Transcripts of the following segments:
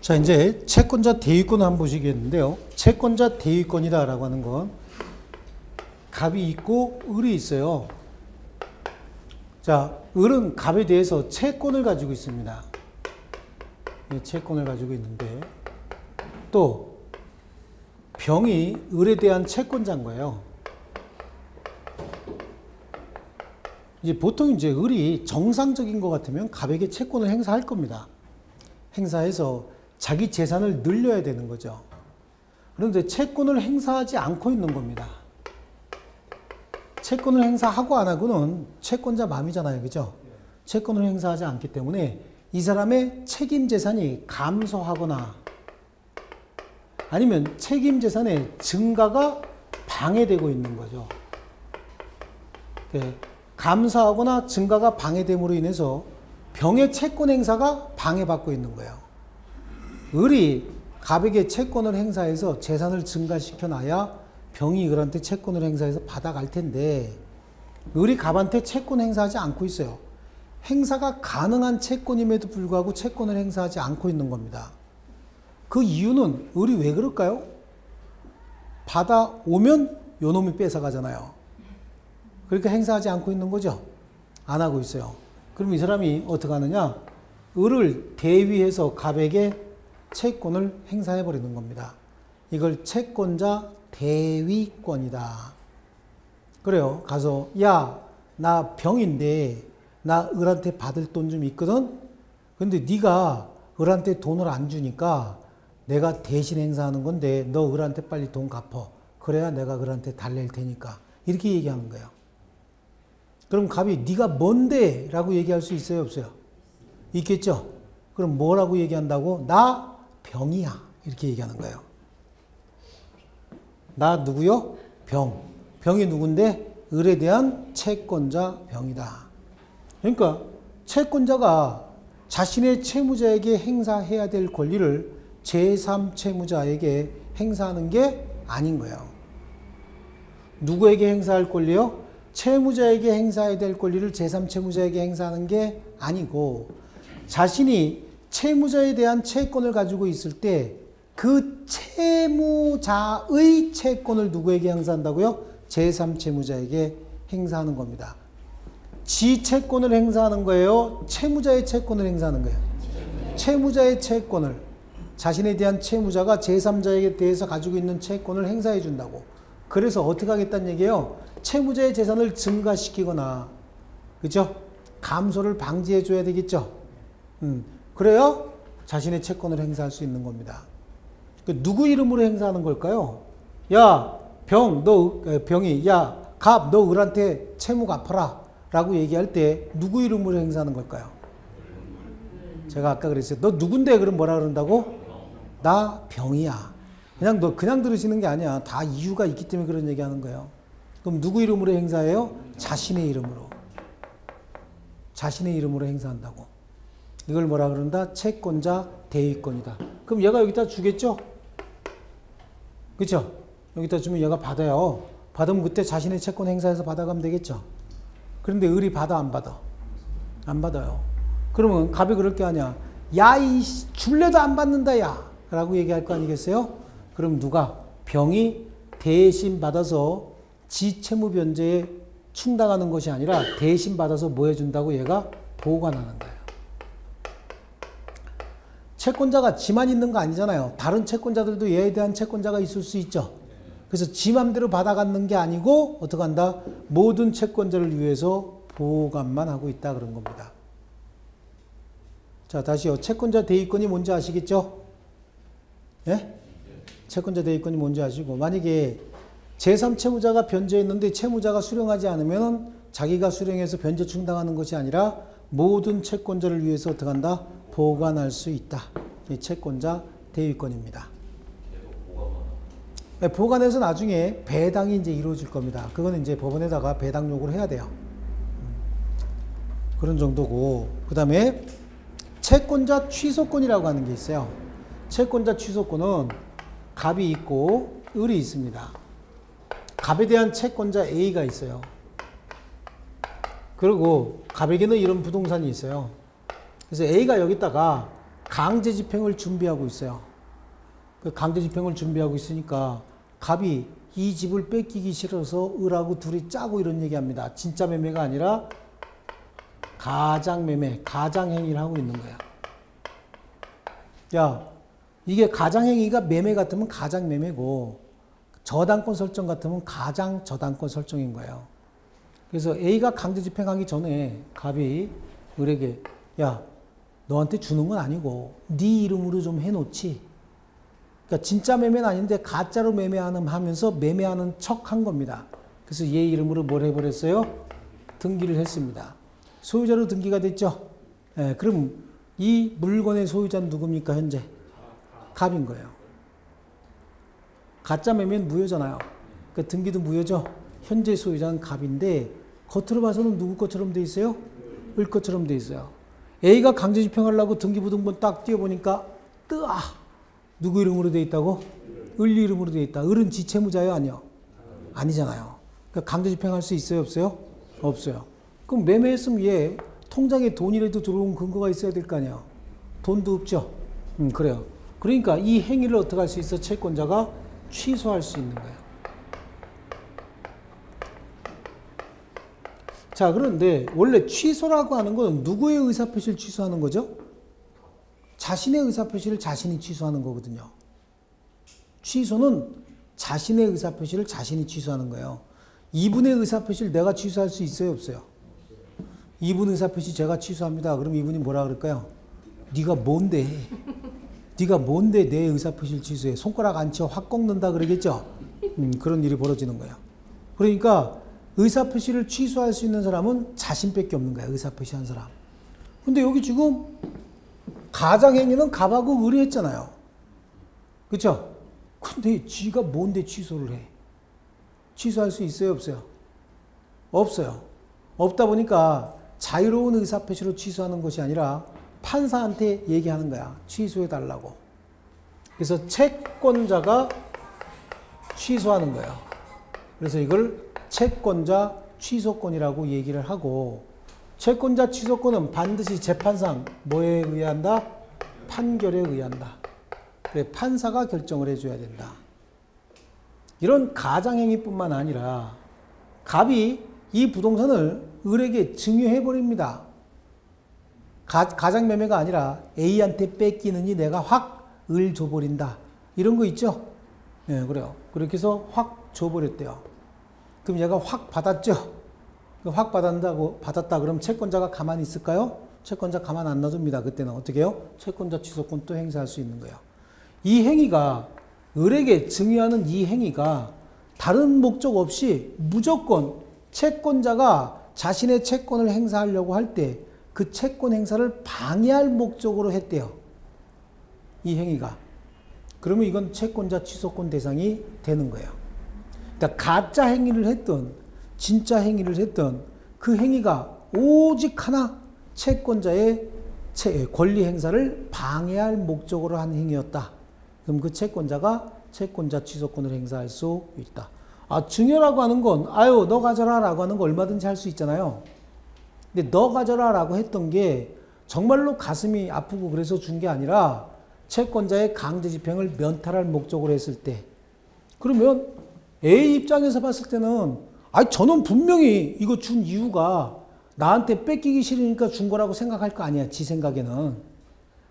자, 이제 채권자 대위권을 한번 보시겠는데요. 채권자 대위권이다라고 하는 건 갑이 있고 을이 있어요. 자, 을은 갑에 대해서 채권을 가지고 있습니다. 채권을 가지고 있는데 또 병이 을에 대한 채권자인 거예요. 이제 보통 이제 을이 정상적인 것 같으면 갑에게 채권을 행사할 겁니다. 행사해서 자기 재산을 늘려야 되는 거죠. 그런데 채권을 행사하지 않고 있는 겁니다. 채권을 행사하고 안 하고는 채권자 맘이잖아요. 그죠? 채권을 행사하지 않기 때문에 이 사람의 책임 재산이 감소하거나 아니면 책임 재산의 증가가 방해되고 있는 거죠. 감소하거나 증가가 방해됨으로 인해서 병의 채권 행사가 방해받고 있는 거예요. 을이 갑에게 채권을 행사해서 재산을 증가시켜 놔야 병이 을한테 채권을 행사해서 받아갈 텐데 을이 갑한테 채권 행사하지 않고 있어요. 행사가 가능한 채권임에도 불구하고 채권을 행사하지 않고 있는 겁니다. 그 이유는 을이 왜 그럴까요? 받아오면 요놈이 뺏어가잖아요. 그러니까 행사하지 않고 있는 거죠. 안 하고 있어요. 그럼 이 사람이 어떻게 하느냐? 을을 대위해서 갑에게 채권을 행사해버리는 겁니다. 이걸 채권자 대위권이다. 그래요. 가서 야, 나 병인데 나 을한테 받을 돈 좀 있거든? 근데 네가 을한테 돈을 안 주니까 내가 대신 행사하는 건데 너 을한테 빨리 돈 갚어. 그래야 내가 을한테 달랠 테니까. 이렇게 얘기하는 거예요. 그럼 갑이 네가 뭔데? 라고 얘기할 수 있어요? 없어요? 있겠죠? 그럼 뭐라고 얘기한다고? 나 병이야. 이렇게 얘기하는 거예요. 나 누구요? 병. 병이 누군데? 을에 대한 채권자 병이다. 그러니까 채권자가 자신의 채무자에게 행사해야 될 권리를 제3채무자에게 행사하는 게 아닌 거예요. 누구에게 행사할 권리요? 채무자에게 행사해야 될 권리를 제3채무자에게 행사하는 게 아니고 자신이 채무자에 대한 채권을 가지고 있을 때 그 채무자의 채권을 누구에게 행사한다고요? 제3채무자에게 행사하는 겁니다. 지 채권을 행사하는 거예요? 채무자의 채권을 행사하는 거예요? 채무자의 채권을 자신에 대한 채무자가 제3자에게 대해서 가지고 있는 채권을 행사해 준다고. 그래서 어떻게 하겠다는 얘기예요? 채무자의 재산을 증가시키거나 그죠? 감소를 방지해 줘야 되겠죠? 그래야 자신의 채권을 행사할 수 있는 겁니다. 누구 이름으로 행사하는 걸까요? 야, 병이, 야, 갑, 너 을한테 채무 갚아라. 라고 얘기할 때 누구 이름으로 행사하는 걸까요? 제가 아까 그랬어요. 너 누군데? 그럼 뭐라 그런다고? 나 병이야. 그냥 들으시는 게 아니야. 다 이유가 있기 때문에 그런 얘기 하는 거예요. 그럼 누구 이름으로 행사해요? 자신의 이름으로. 자신의 이름으로 행사한다고. 이걸 뭐라 그런다? 채권자 대위권이다. 그럼 얘가 여기다 주겠죠? 그쵸? 여기다 주면 얘가 받아요. 받으면 그때 자신의 채권 행사해서 받아가면 되겠죠? 그런데 을이 받아, 안 받아? 안 받아요. 그러면 갑이 그럴 게 아니야. 야, 이 줄래도 안 받는다, 야. 라고 얘기할 거 아니겠어요? 그럼 누가? 병이 대신 받아서 지 채무 변제에 충당하는 것이 아니라 대신 받아서 뭐 해준다고? 얘가 보관하는 거예요. 채권자가 지만 있는 거 아니잖아요. 다른 채권자들도 얘에 대한 채권자가 있을 수 있죠. 그래서 지 맘대로 받아가는 게 아니고 어떻게 한다? 모든 채권자를 위해서 보관만 하고 있다 그런 겁니다. 자, 다시요. 채권자 대위권이 뭔지 아시겠죠? 예? 채권자 대위권이 뭔지 아시고 만약에 제3채무자가 변제했는데 채무자가 수령하지 않으면 자기가 수령해서 변제 충당하는 것이 아니라 모든 채권자를 위해서 어떻게 한다? 보관할 수 있다. 이 채권자 대위권입니다. 보관해서 나중에 배당이 이제 이루어질 겁니다. 그거는 이제 법원에다가 배당 요구를 해야 돼요. 그런 정도고. 그 다음에 채권자 취소권이라고 하는 게 있어요. 채권자 취소권은 갑이 있고 을이 있습니다. 갑에 대한 채권자 A가 있어요. 그리고 갑에게는 이런 부동산이 있어요. 그래서 A가 여기다가 강제집행을 준비하고 있어요. 그 강제집행을 준비하고 있으니까 갑이 이 집을 뺏기기 싫어서 을하고 둘이 짜고 이런 얘기합니다. 진짜 매매가 아니라 가장매매, 가장행위를 하고 있는 거야. 야, 이게 가장행위가 매매 같으면 가장매매고 저당권 설정 같으면 가장저당권 설정인 거예요. 그래서 A가 강제집행하기 전에 갑이 을에게 야, 너한테 주는 건 아니고 네 이름으로 좀 해놓지. 그러니까 진짜 매매는 아닌데 가짜로 매매하는 하면서 매매하는 척 한 겁니다. 그래서 얘 이름으로 뭘 해버렸어요? 등기를 했습니다. 소유자로 등기가 됐죠. 예, 그럼 이 물건의 소유자는 누굽니까? 현재 갑인 거예요. 가짜 매매는 무효잖아요. 그러니까 등기도 무효죠. 현재 소유자는 갑인데 겉으로 봐서는 누구 것처럼 돼 있어요? 을 것처럼 돼 있어요. A가 강제집행하려고 등기부등본 딱 띄워보니까 뜨아! 누구 이름으로 돼 있다고? 을 이름으로 돼 있다. 을은 지채무자예요? 아니요? 아니잖아요. 그러니까 강제집행할 수 있어요? 없어요? 없어요. 그럼 매매했으면 얘 통장에 돈이라도 들어온 근거가 있어야 될 거 아니야. 돈도 없죠. 그래요. 그러니까 이 행위를 어떻게 할 수 있어? 채권자가 취소할 수 있는 거야. 자, 그런데 원래 취소라고 하는 건 누구의 의사표시를 취소하는 거죠? 자신의 의사표시를 자신이 취소하는 거거든요. 취소는 자신의 의사표시를 자신이 취소하는 거예요. 이분의 의사표시를 내가 취소할 수 있어요? 없어요? 이분 의사표시 제가 취소합니다. 그럼 이분이 뭐라 그럴까요? 네가 뭔데? 네가 뭔데 내 의사표시를 취소해? 손가락 안 치워 확 꺾는다 그러겠죠? 그런 일이 벌어지는 거예요. 그러니까 의사표시를 취소할 수 있는 사람은 자신밖에 없는 거야. 의사표시한 사람. 근데 여기 지금 가장행위는 갑하고 을이 했잖아요. 그렇죠? 근데 지가 뭔데 취소를 해? 취소할 수 있어요? 없어요? 없어요. 없다 보니까 자유로운 의사표시로 취소하는 것이 아니라 판사한테 얘기하는 거야. 취소해달라고. 그래서 채권자가 취소하는 거예요. 그래서 이걸 채권자 취소권이라고 얘기를 하고, 채권자 취소권은 반드시 재판상 뭐에 의한다? 판결에 의한다. 그래, 판사가 결정을 해줘야 된다. 이런 가장행위뿐만 아니라 갑이 이 부동산을 을에게 증여해버립니다. 가장매매가 아니라 A한테 뺏기느니 내가 확 을 줘버린다. 이런 거 있죠? 예, 그래요. 그렇게 해서 확 줘버렸대요. 그럼 얘가 확 받았죠? 확 받았다 그럼 채권자가 가만히 있을까요? 채권자 가만 안 놔둡니다. 그때는 어떻게 해요? 채권자 취소권 또 행사할 수 있는 거예요. 이 행위가, 을에게 증여하는 이 행위가 다른 목적 없이 무조건 채권자가 자신의 채권을 행사하려고 할 때 그 채권 행사를 방해할 목적으로 했대요. 이 행위가. 그러면 이건 채권자 취소권 대상이 되는 거예요. 그러니까 가짜 행위를 했던 진짜 행위를 했던 그 행위가 오직 하나 채권자의 권리 행사를 방해할 목적으로 한 행위였다. 그럼 그 채권자가 채권자 취소권을 행사할 수 있다. 아, 증여라고 하는 건 아유 너 가져라 라고 하는 거 얼마든지 할 수 있잖아요. 근데 너 가져라 라고 했던 게 정말로 가슴이 아프고 그래서 준 게 아니라 채권자의 강제집행을 면탈할 목적으로 했을 때, 그러면 A 입장에서 봤을 때는 아니 저는 분명히 이거 준 이유가 나한테 뺏기기 싫으니까 준 거라고 생각할 거 아니야. 지 생각에는.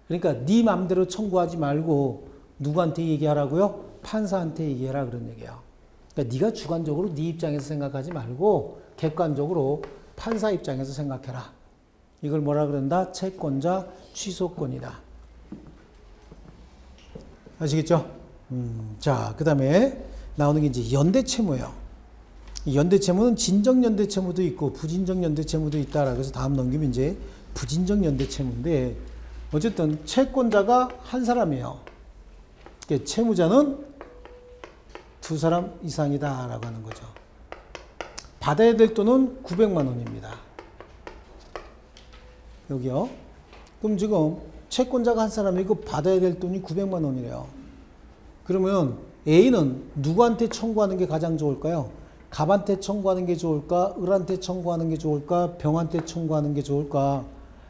그러니까 네 맘대로 청구하지 말고 누구한테 얘기하라고요? 판사한테 얘기해라 그런 얘기예요. 그러니까 네가 주관적으로 네 입장에서 생각하지 말고 객관적으로 판사 입장에서 생각해라. 이걸 뭐라 그런다? 채권자 취소권이다. 아시겠죠? 자, 그 다음에 나오는 게 이제 연대채무예요. 연대채무는 진정연대채무도 있고 부진정연대채무도 있다라고 해서 다음 넘기면 이제 부진정연대채무인데, 어쨌든 채권자가 한 사람이에요. 채무자는 두 사람 이상이다라고 하는 거죠. 받아야 될 돈은 900만 원입니다. 여기요. 그럼 지금 채권자가 한 사람이고 받아야 될 돈이 900만 원이래요. 그러면 A는 누구한테 청구하는 게 가장 좋을까요? 갑한테 청구하는 게 좋을까? 을한테 청구하는 게 좋을까? 병한테 청구하는 게 좋을까?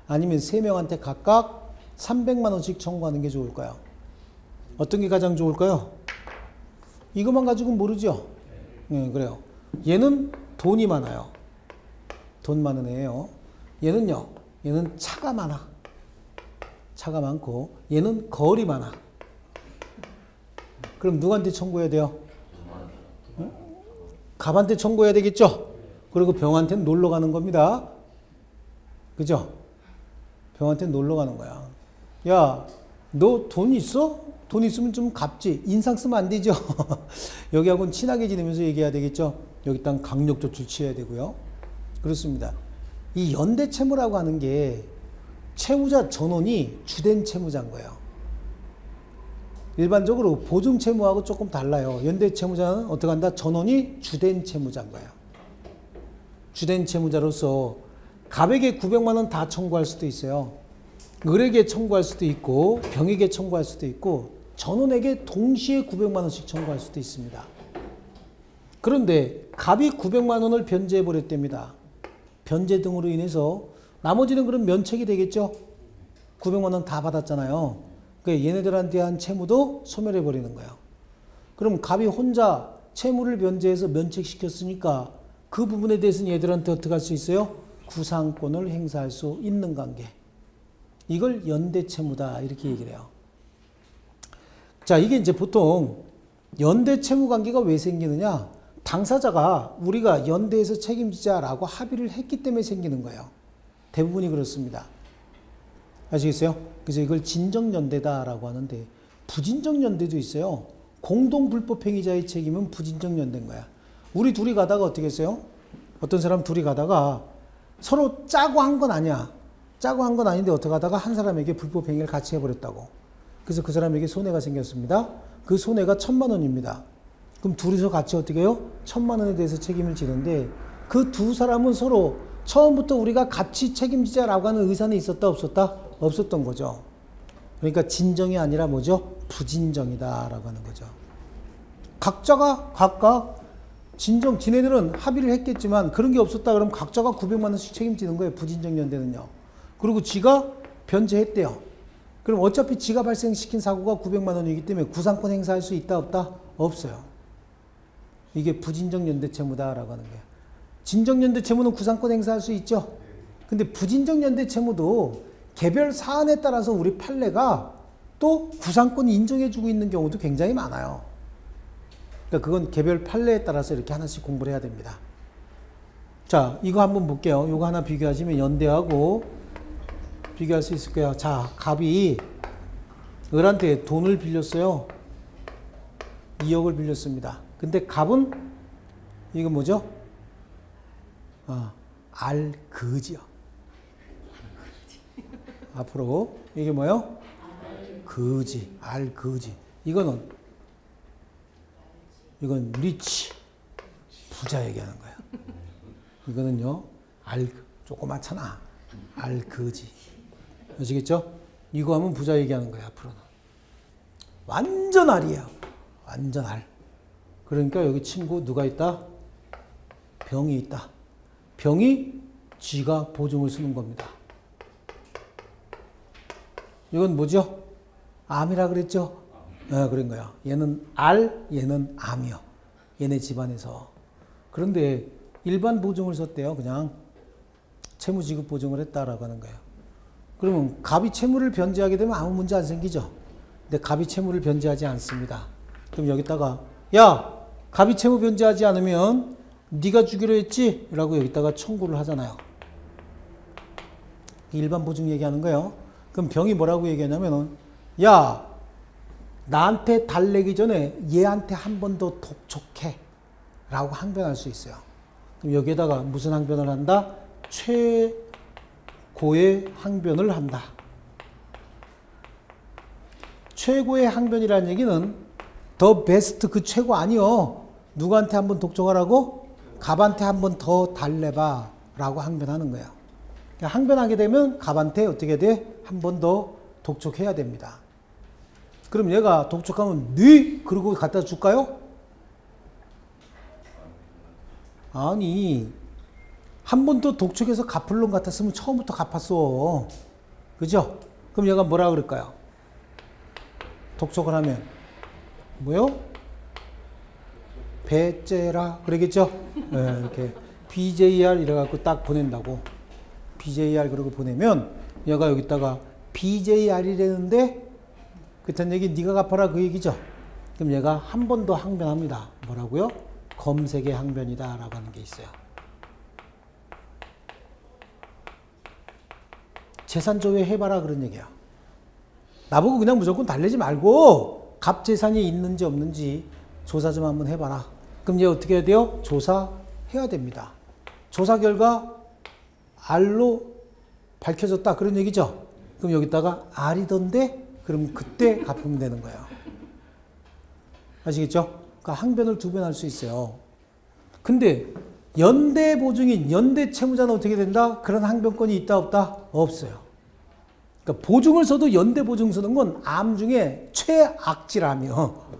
아니면 세 명한테 각각 300만 원씩 청구하는 게 좋을까요? 어떤 게 가장 좋을까요? 이것만 가지고는 모르죠? 네, 그래요. 얘는 돈이 많아요. 돈 많은 애예요. 얘는요, 얘는 차가 많아. 차가 많고, 얘는 거리 많아. 그럼 누구한테 청구해야 돼요? 응? 갑한테 청구해야 되겠죠? 그리고 병한테는 놀러 가는 겁니다. 그죠? 병한테 놀러 가는 거야. 야, 너 돈 있어? 돈 있으면 좀 갚지. 인상 쓰면 안 되죠? 여기하고는 친하게 지내면서 얘기해야 되겠죠? 여기 땅 강력 조치를 취해야 되고요. 그렇습니다. 이 연대 채무라고 하는 게 채무자 전원이 주된 채무자인 거예요. 일반적으로 보증 채무하고 조금 달라요. 연대 채무자는 어떻게 한다? 전원이 주된 채무자인 거예요. 주된 채무자로서 갑에게 900만 원 다 청구할 수도 있어요. 을에게 청구할 수도 있고 병에게 청구할 수도 있고 전원에게 동시에 900만 원씩 청구할 수도 있습니다. 그런데 갑이 900만 원을 변제해 버렸답니다. 변제 등으로 인해서 나머지는 그럼 면책이 되겠죠? 900만 원 다 받았잖아요. 그러니까 얘네들한테 대한 채무도 소멸해 버리는 거예요. 그럼 갑이 혼자 채무를 변제해서 면책시켰으니까 그 부분에 대해서는 얘들한테 어떻게 할 수 있어요? 구상권을 행사할 수 있는 관계. 이걸 연대채무다 이렇게 얘기를 해요. 자, 이게 이제 보통 연대채무 관계가 왜 생기느냐? 당사자가 우리가 연대에서 책임지자라고 합의를 했기 때문에 생기는 거예요. 대부분이 그렇습니다. 아시겠어요? 그래서 이걸 진정연대다라고 하는데 부진정연대도 있어요. 공동불법행위자의 책임은 부진정연대인 거야. 우리 둘이 가다가 어떻게 했어요? 어떤 사람 둘이 가다가 서로 짜고 한 건 아니야. 짜고 한 건 아닌데 어떻게 하다가 한 사람에게 불법행위를 같이 해버렸다고. 그래서 그 사람에게 손해가 생겼습니다. 그 손해가 1000만 원입니다. 그럼 둘이서 같이 어떻게 해요? 1000만 원에 대해서 책임을 지는데 그 두 사람은 서로 처음부터 우리가 같이 책임지자라고 하는 의사는 있었다 없었다? 없었던 거죠. 그러니까 진정이 아니라 뭐죠? 부진정이다라고 하는 거죠. 각자가 각각 진정, 지네들은 합의를 했겠지만 그런 게 없었다 그러면 각자가 900만 원씩 책임지는 거예요. 부진정연대는요. 그리고 지가 변제했대요. 그럼 어차피 지가 발생시킨 사고가 900만 원이기 때문에 구상권 행사할 수 있다 없다? 없어요. 이게 부진정연대채무다라고 하는 거예요. 진정연대채무는 구상권 행사할 수 있죠. 근데 부진정연대채무도 개별 사안에 따라서 우리 판례가 또 구상권을 인정해주고 있는 경우도 굉장히 많아요. 그러니까 그건 개별 판례에 따라서 이렇게 하나씩 공부를 해야 됩니다. 자, 이거 한번 볼게요. 이거 하나 비교하시면 연대하고 비교할 수 있을 거예요. 자, 갑이 을한테 돈을 빌렸어요. 2억을 빌렸습니다. 근데 갑은 이거 뭐죠? 알그지요. 앞으로 이게 뭐요? 그지, 알그지. 이건 리치, 부자 얘기하는 거야. 이거는요, 조그맣잖아. 알그지. 아시겠죠? 이거 하면 부자 얘기하는 거야, 앞으로는. 완전 알이에요. 완전 알. 그러니까 여기 친구 누가 있다? 병이 있다. 병이 쥐가 보증을 쓰는 겁니다. 이건 뭐죠? 암이라 그랬죠? 네, 그런 거야. 얘는 알, 얘는 암이요. 얘네 집안에서. 그런데 일반 보증을 썼대요. 그냥 채무 지급 보증을 했다라고 하는 거예요. 그러면 갑이 채무를 변제하게 되면 아무 문제 안 생기죠. 근데 갑이 채무를 변제하지 않습니다. 그럼 여기다가 야, 갑이 채무 변제하지 않으면 네가 주기로 했지? 라고 여기다가 청구를 하잖아요. 일반 보증 얘기하는 거예요. 그럼 병이 뭐라고 얘기하냐면은 야, 나한테 달래기 전에 얘한테 한 번 더 독촉해 라고 항변할 수 있어요. 그럼 여기에다가 무슨 항변을 한다? 최고의 항변을 한다. 최고의 항변이라는 얘기는 더 베스트 그 최고 아니요. 누구한테 한 번 독촉하라고? 갑한테 한 번 더 달래봐 라고 항변하는 거예요. 항변하게 되면 갑한테 어떻게 돼? 한 번 더 독촉해야 됩니다. 그럼 얘가 독촉하면 네? 그러고 갖다 줄까요? 아니, 한 번 더 독촉해서 갚을 놈 같았으면 처음부터 갚았어. 그죠? 그럼 얘가 뭐라 그럴까요? 독촉을 하면 뭐요? 배째라 그러겠죠? 네, 이렇게 BJR 이래갖고 딱 보낸다고. BJR 그러고 보내면 얘가 여기다가 BJR이라는데 그딴 얘기 네가 갚아라 그 얘기죠. 그럼 얘가 한 번 더 항변합니다. 뭐라고요? 검색의 항변이다 라고 하는 게 있어요. 재산 조회해봐라 그런 얘기야. 나보고 그냥 무조건 달래지 말고 갑 재산이 있는지 없는지 조사 좀 한번 해봐라. 그럼 얘 어떻게 해야 돼요? 조사해야 됩니다. 조사 결과 R로 밝혀졌다 그런 얘기죠. 그럼 여기다가 R이던데 그럼 그때 갚으면 되는 거예요. 아시겠죠? 그러니까 항변을 2번 할 수 있어요. 근데 연대 보증인, 연대 채무자는 어떻게 된다? 그런 항변권이 있다 없다? 없어요. 그러니까 보증을 써도 연대 보증 쓰는 건 암 중에 최악질암이요.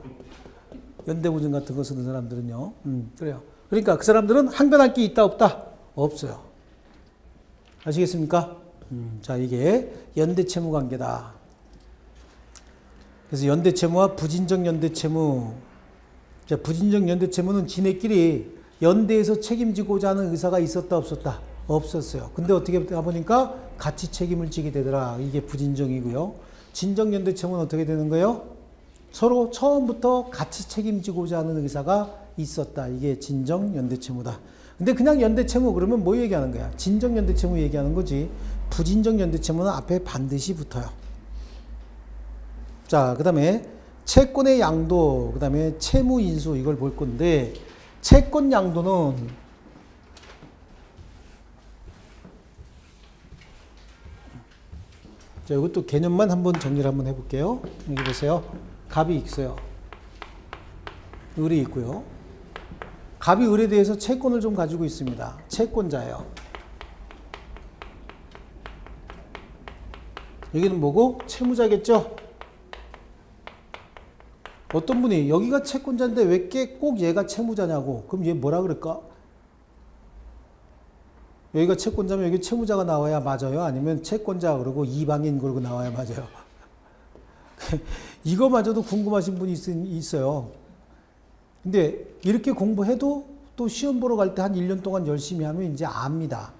연대 보증 같은 거 쓰는 사람들은요. 그래요. 그러니까 그 사람들은 항변할 게 있다 없다? 없어요. 아시겠습니까? 자, 이게 연대 채무 관계다. 그래서 연대 채무와 부진적 연대 채무. 자, 부진적 연대 채무는 지네끼리 연대에서 책임지고자 하는 의사가 있었다 없었다? 없었어요. 근데 어떻게 하다 보니까 같이 책임을 지게 되더라. 이게 부진정이고요. 진정 연대 채무는 어떻게 되는 거예요? 서로 처음부터 같이 책임지고자 하는 의사가 있었다. 이게 진정 연대 채무다. 근데 그냥 연대 채무 그러면 뭐 얘기하는 거야? 진정 연대 채무 얘기하는 거지. 부진정 연대 채무는 앞에 반드시 붙어요. 자, 그 다음에 채권의 양도, 그 다음에 채무 인수 이걸 볼 건데 채권 양도는 자, 이것도 개념만 한번 정리를 한번 해볼게요. 여기 보세요. 갑이 있어요. 을이 있고요. 갑이 을에 대해서 채권을 좀 가지고 있습니다. 채권자예요. 여기는 뭐고? 채무자겠죠? 어떤 분이 여기가 채권자인데 왜 꼭 얘가 채무자냐고. 그럼 얘 뭐라 그럴까? 여기가 채권자면 여기 채무자가 나와야 맞아요? 아니면 채권자 그러고 이방인 그러고 나와야 맞아요? 이거마저도 궁금하신 분이 있어요. 근데 이렇게 공부해도 또 시험 보러 갈 때 한 1년 동안 열심히 하면 이제 압니다.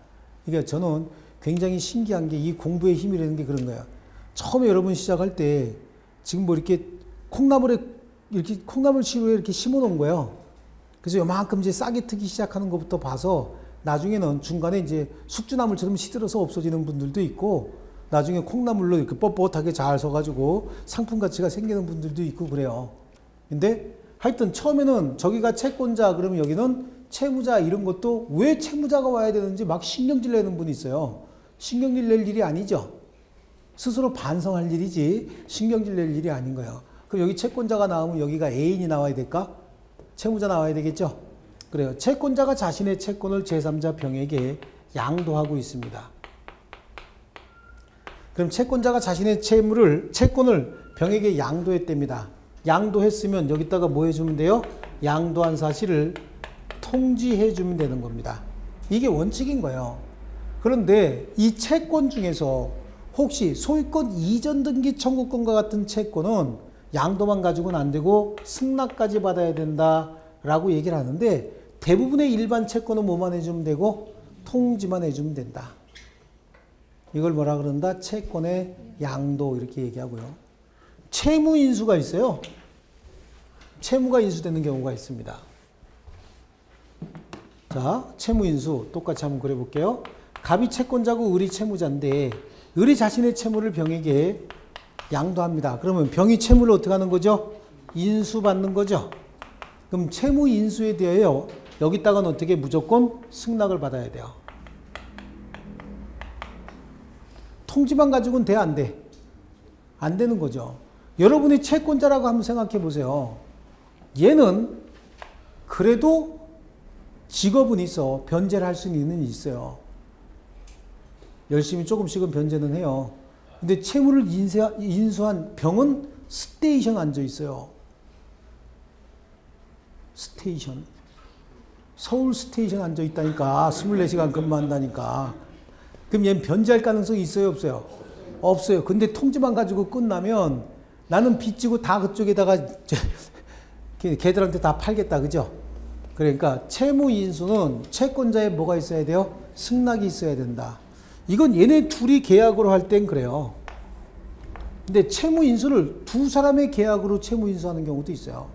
그러니까 저는 굉장히 신기한 게 이 공부의 힘이라는 게 그런 거예요. 처음에 여러분 시작할 때 지금 뭐 이렇게 콩나물 시루에 이렇게 심어 놓은 거예요. 그래서 요만큼 이제 싹이 트기 시작하는 것부터 봐서 나중에는 중간에 이제 숙주나물처럼 시들어서 없어지는 분들도 있고 나중에 콩나물로 이렇게 뻣뻣하게 잘 서가지고 상품 가치가 생기는 분들도 있고 그래요. 근데 하여튼 처음에는 저기가 채권자 그러면 여기는 채무자 이런 것도 왜 채무자가 와야 되는지 막 신경질 내는 분이 있어요. 신경질 낼 일이 아니죠. 스스로 반성할 일이지 신경질 낼 일이 아닌 거예요. 그럼 여기 채권자가 나오면 여기가 애인이 나와야 될까? 채무자 나와야 되겠죠? 그래요. 채권자가 자신의 채권을 제3자 병에게 양도하고 있습니다. 그럼 채권자가 자신의 채권을 병에게 양도했답니다. 양도했으면 여기다가 뭐 해주면 돼요? 양도한 사실을 통지해 주면 되는 겁니다. 이게 원칙인 거예요. 그런데 이 채권 중에서 혹시 소유권 이전 등기 청구권과 같은 채권은 양도만 가지고는 안 되고 승낙까지 받아야 된다라고 얘기를 하는데 대부분의 일반 채권은 뭐만 해주면 되고 통지만 해주면 된다. 이걸 뭐라 그런다? 채권의 양도 이렇게 얘기하고요. 채무 인수가 있어요. 채무가 인수되는 경우가 있습니다. 자, 채무 인수 똑같이 한번 그려볼게요. 갑이 채권자고 을이 채무자인데 을이 자신의 채무를 병에게 양도합니다. 그러면 병이 채무를 어떻게 하는 거죠? 인수받는 거죠. 그럼 채무 인수에 대하여 여기다가는 어떻게 무조건 승낙을 받아야 돼요. 통지만 가지고는 돼, 안 돼? 안 되는 거죠. 여러분이 채권자라고 한번 생각해 보세요. 얘는 그래도 직업은 있어. 변제를 할 수는 있어요. 열심히 조금씩은 변제는 해요. 근데 채무를 인수한 병은 스테이션 앉아 있어요. 스테이션. 서울 스테이션 앉아 있다니까. 24시간 근무한다니까. 그럼 얘는 변제할 가능성이 있어요, 없어요? 없어요. 근데 통지만 가지고 끝나면 나는 빚지고 다 그쪽에다가 걔들한테 다 팔겠다. 그죠? 그러니까 채무인수는 채권자에 뭐가 있어야 돼요? 승낙이 있어야 된다. 이건 얘네 둘이 계약으로 할 땐 그래요. 근데 채무인수를 두 사람의 계약으로 채무인수하는 경우도 있어요.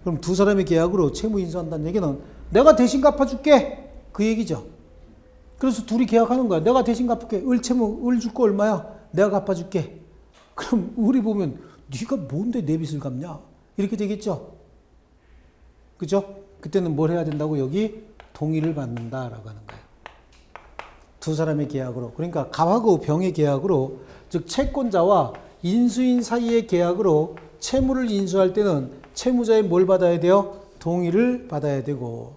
그럼 두 사람의 계약으로 채무인수한다는 얘기는 내가 대신 갚아줄게. 그 얘기죠. 그래서 둘이 계약하는 거야. 내가 대신 갚을게. 을 줄 거 얼마야? 내가 갚아줄게. 그럼 을이 보면 네가 뭔데 내 빚을 갚냐? 이렇게 되겠죠. 그죠? 그때는 뭘 해야 된다고? 여기 동의를 받는다라고 하는 거예요. 두 사람의 계약으로. 그러니까 갑하고 병의 계약으로, 즉 채권자와 인수인 사이의 계약으로 채무를 인수할 때는 채무자의 뭘 받아야 돼요? 동의를 받아야 되고,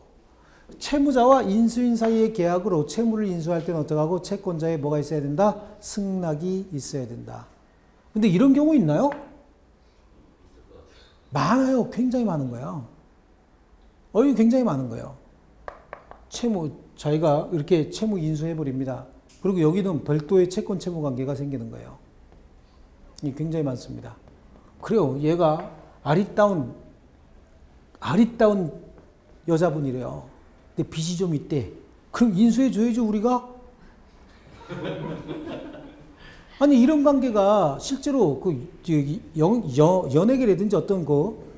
채무자와 인수인 사이의 계약으로 채무를 인수할 때는 어떡하고? 채권자의 뭐가 있어야 된다? 승낙이 있어야 된다. 근데 이런 경우 있나요? 많아요. 굉장히 많은 거예요. 이거 굉장히 많은 거예요. 채무, 자기가 이렇게 채무 인수해버립니다. 그리고 여기는 별도의 채권 채무 관계가 생기는 거예요. 이 굉장히 많습니다. 그래요. 얘가 아리따운 여자분이래요. 근데 빚이 좀 있대. 그럼 인수해줘야죠, 우리가? 아니, 이런 관계가 실제로 연예계라든지 어떤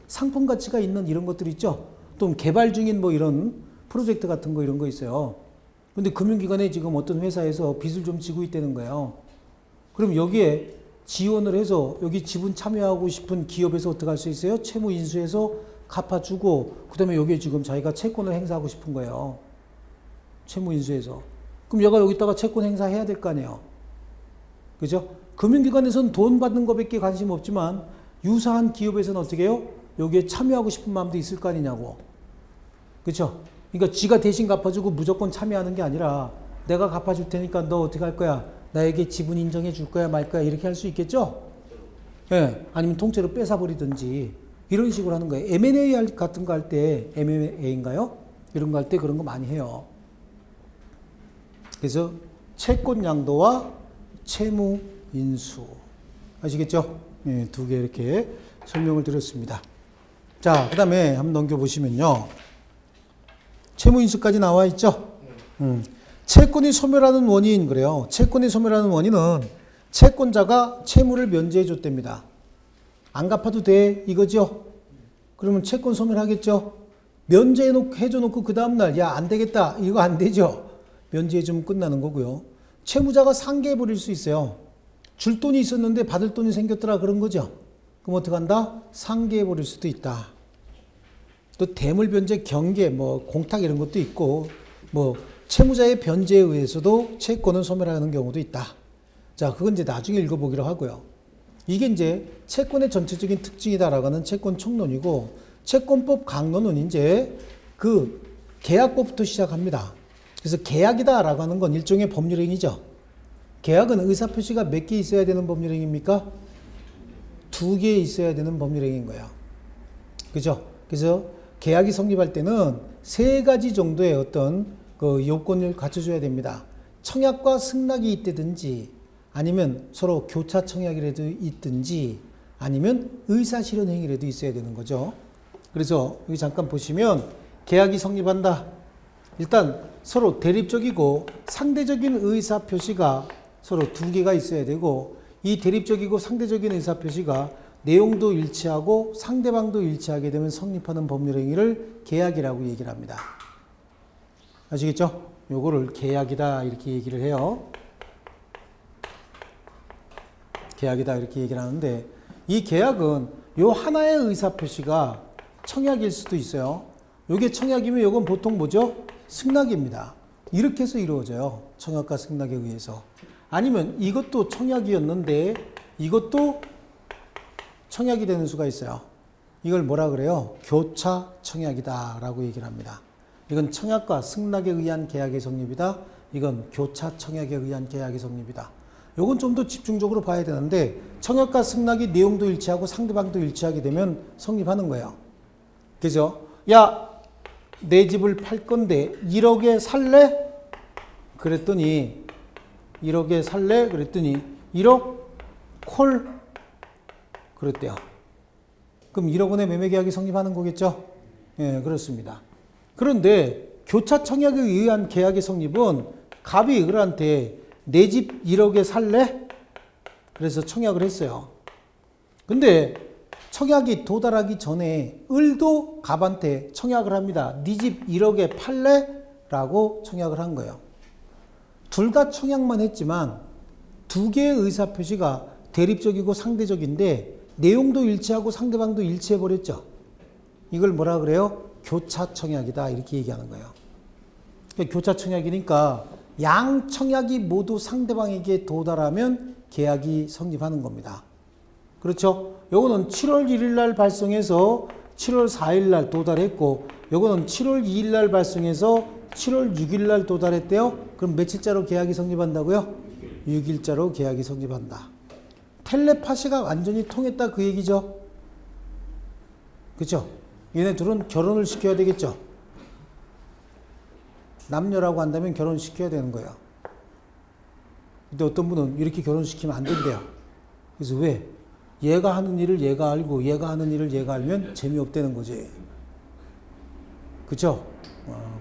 상품 가치가 있는 이런 것들 있죠? 또 개발 중인 뭐 이런 프로젝트 같은 거 이런 거 있어요. 근데 금융기관에 지금 어떤 회사에서 빚을 좀 지고 있다는 거예요. 그럼 여기에 지원을 해서 여기 지분 참여하고 싶은 기업에서 어떻게 할 수 있어요? 채무 인수해서 갚아주고, 그 다음에 여기에 지금 자기가 채권을 행사하고 싶은 거예요. 채무 인수해서. 그럼 얘가 여기다가 채권 행사해야 될 거 아니에요. 그죠? 금융기관에서는 돈 받는 것밖에 관심 없지만 유사한 기업에서는 어떻게 해요? 여기에 참여하고 싶은 마음도 있을 거 아니냐고. 그죠? 그러니까 지가 대신 갚아주고 무조건 참여하는 게 아니라 내가 갚아줄 테니까 너 어떻게 할 거야? 나에게 지분 인정해 줄 거야 말 거야? 이렇게 할 수 있겠죠? 예. 아니면 통째로 뺏어버리든지 이런 식으로 하는 거예요. M&A 같은 거 할 때, M&A인가요? 이런 거 할 때 그런 거 많이 해요. 그래서 채권 양도와 채무 인수. 아시겠죠? 예, 두 개 이렇게 설명을 드렸습니다. 자, 그 다음에 한번 넘겨보시면요. 채무 인수까지 나와 있죠? 채권이 소멸하는 원인, 그래요. 채권이 소멸하는 원인은 채권자가 채무를 면제해 줬답니다. 안 갚아도 돼, 이거죠? 그러면 채권 소멸하겠죠? 면제해 줘놓고 그 다음날, 야, 안 되겠다. 이거 안 되죠? 면제해 주면 끝나는 거고요. 채무자가 상계해 버릴 수 있어요. 줄 돈이 있었는데 받을 돈이 생겼더라, 그런 거죠? 그럼 어떡한다? 상계해 버릴 수도 있다. 또 대물 변제 경계, 뭐 공탁 이런 것도 있고, 뭐 채무자의 변제에 의해서도 채권을 소멸하는 경우도 있다. 자, 그건 이제 나중에 읽어보기로 하고요. 이게 이제 채권의 전체적인 특징이다라고 하는 채권 총론이고, 채권법 강론은 이제 그 계약법부터 시작합니다. 그래서 계약이다라고 하는 건 일종의 법률행위죠. 계약은 의사표시가 몇 개 있어야 되는 법률행위입니까? 2개 있어야 되는 법률행위인 거예요. 그죠? 그래서 계약이 성립할 때는 3가지 정도의 어떤 그 요건을 갖춰줘야 됩니다. 청약과 승낙이 있다든지, 아니면 서로 교차 청약이라도 있든지, 아니면 의사실현행위라도 있어야 되는 거죠. 그래서 여기 잠깐 보시면 계약이 성립한다. 일단 서로 대립적이고 상대적인 의사표시가 서로 2개가 있어야 되고, 이 대립적이고 상대적인 의사표시가 내용도 일치하고 상대방도 일치하게 되면 성립하는 법률행위를 계약이라고 얘기를 합니다. 아시겠죠? 요거를 계약이다 이렇게 얘기를 해요. 계약이다 이렇게 얘기를 하는데, 이 계약은 요 하나의 의사표시가 청약일 수도 있어요. 요게 청약이면 요건 보통 뭐죠? 승낙입니다. 이렇게 해서 이루어져요. 청약과 승낙에 의해서. 아니면 이것도 청약이었는데 이것도 청약이 되는 수가 있어요. 이걸 뭐라 그래요? 교차 청약이다 라고 얘기를 합니다. 이건 청약과 승낙에 의한 계약의 성립이다. 이건 교차 청약에 의한 계약의 성립이다. 요건 좀 더 집중적으로 봐야 되는데, 청약과 승낙이 내용도 일치하고 상대방도 일치하게 되면 성립하는 거예요. 그죠? 야, 내 집을 팔 건데 1억에 살래? 그랬더니 1억에 살래? 그랬더니 1억 콜 그랬대요. 그럼 1억 원의 매매 계약이 성립하는 거겠죠? 예, 그렇습니다. 그런데 교차 청약에 의한 계약의 성립은 갑이 을한테 내 집 1억에 살래? 그래서 청약을 했어요. 근데 청약이 도달하기 전에 을도 갑한테 청약을 합니다. 네 집 1억에 팔래? 라고 청약을 한 거예요. 둘 다 청약만 했지만 두 개의 의사표시가 대립적이고 상대적인데 내용도 일치하고 상대방도 일치해버렸죠. 이걸 뭐라 그래요? 교차 청약이다 이렇게 얘기하는 거예요. 그러니까 교차 청약이니까 양 청약이 모두 상대방에게 도달하면 계약이 성립하는 겁니다. 그렇죠? 요거는 7월 1일 날 발송해서 7월 4일 날 도달했고 요거는 7월 2일 날 발송해서 7월 6일 날 도달했대요. 그럼 며칠자로 계약이 성립한다고요? 6일자로 계약이 성립한다. 텔레파시가 완전히 통했다 그 얘기죠. 그렇죠? 얘네 둘은 결혼을 시켜야 되겠죠. 남녀라고 한다면 결혼시켜야 되는 거예요. 근데 어떤 분은 이렇게 결혼시키면 안 된대요. 그래서 왜? 얘가 하는 일을 얘가 알고 얘가 하는 일을 얘가 알면 재미없다는 거지. 그쵸?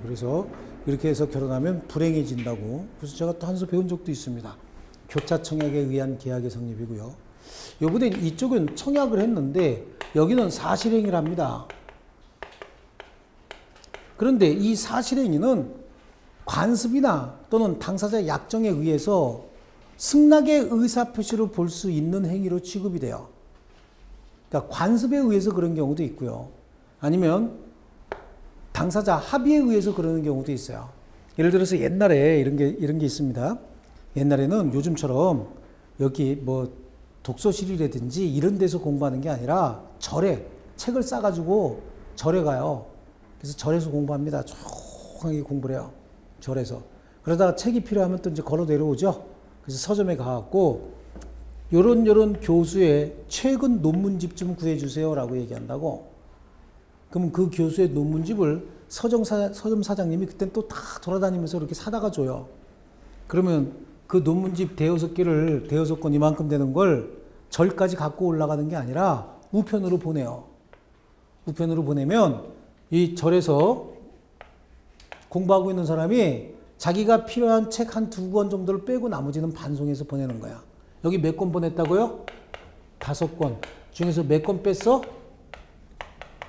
그래서 이렇게 해서 결혼하면 불행해진다고. 그래서 제가 또 한 수 배운 적도 있습니다. 교차 청약에 의한 계약의 성립이고요. 요번에 이쪽은 청약을 했는데 여기는 사실행위를 합니다. 그런데 이 사실행위는 관습이나 또는 당사자 약정에 의해서 승낙의 의사표시로 볼 수 있는 행위로 취급이 돼요. 그러니까 관습에 의해서 그런 경우도 있고요. 아니면 당사자 합의에 의해서 그러는 경우도 있어요. 예를 들어서 옛날에 이런 게 있습니다. 옛날에는 요즘처럼 여기 뭐 독서실이라든지 이런 데서 공부하는 게 아니라 절에 책을 싸가지고 절에 가요. 그래서 절에서 공부합니다. 조용하게 공부를 해요. 절에서. 그러다가 책이 필요하면 또 이제 걸어 내려오죠. 그래서 서점에 가갖고 요런 교수의 최근 논문집 좀 구해주세요 라고 얘기한다고. 그러면 그 교수의 논문집을 서점 사장님이 그땐 또 다 돌아다니면서 이렇게 사다가 줘요. 그러면 그 논문집 대여섯 권 이만큼 되는 걸 절까지 갖고 올라가는 게 아니라 우편으로 보내요. 우편으로 보내면 이 절에서 공부하고 있는 사람이 자기가 필요한 책 한 2권 정도를 빼고 나머지는 반송해서 보내는 거야. 여기 몇 권 보냈다고요? 5권. 중에서 몇 권 뺐어?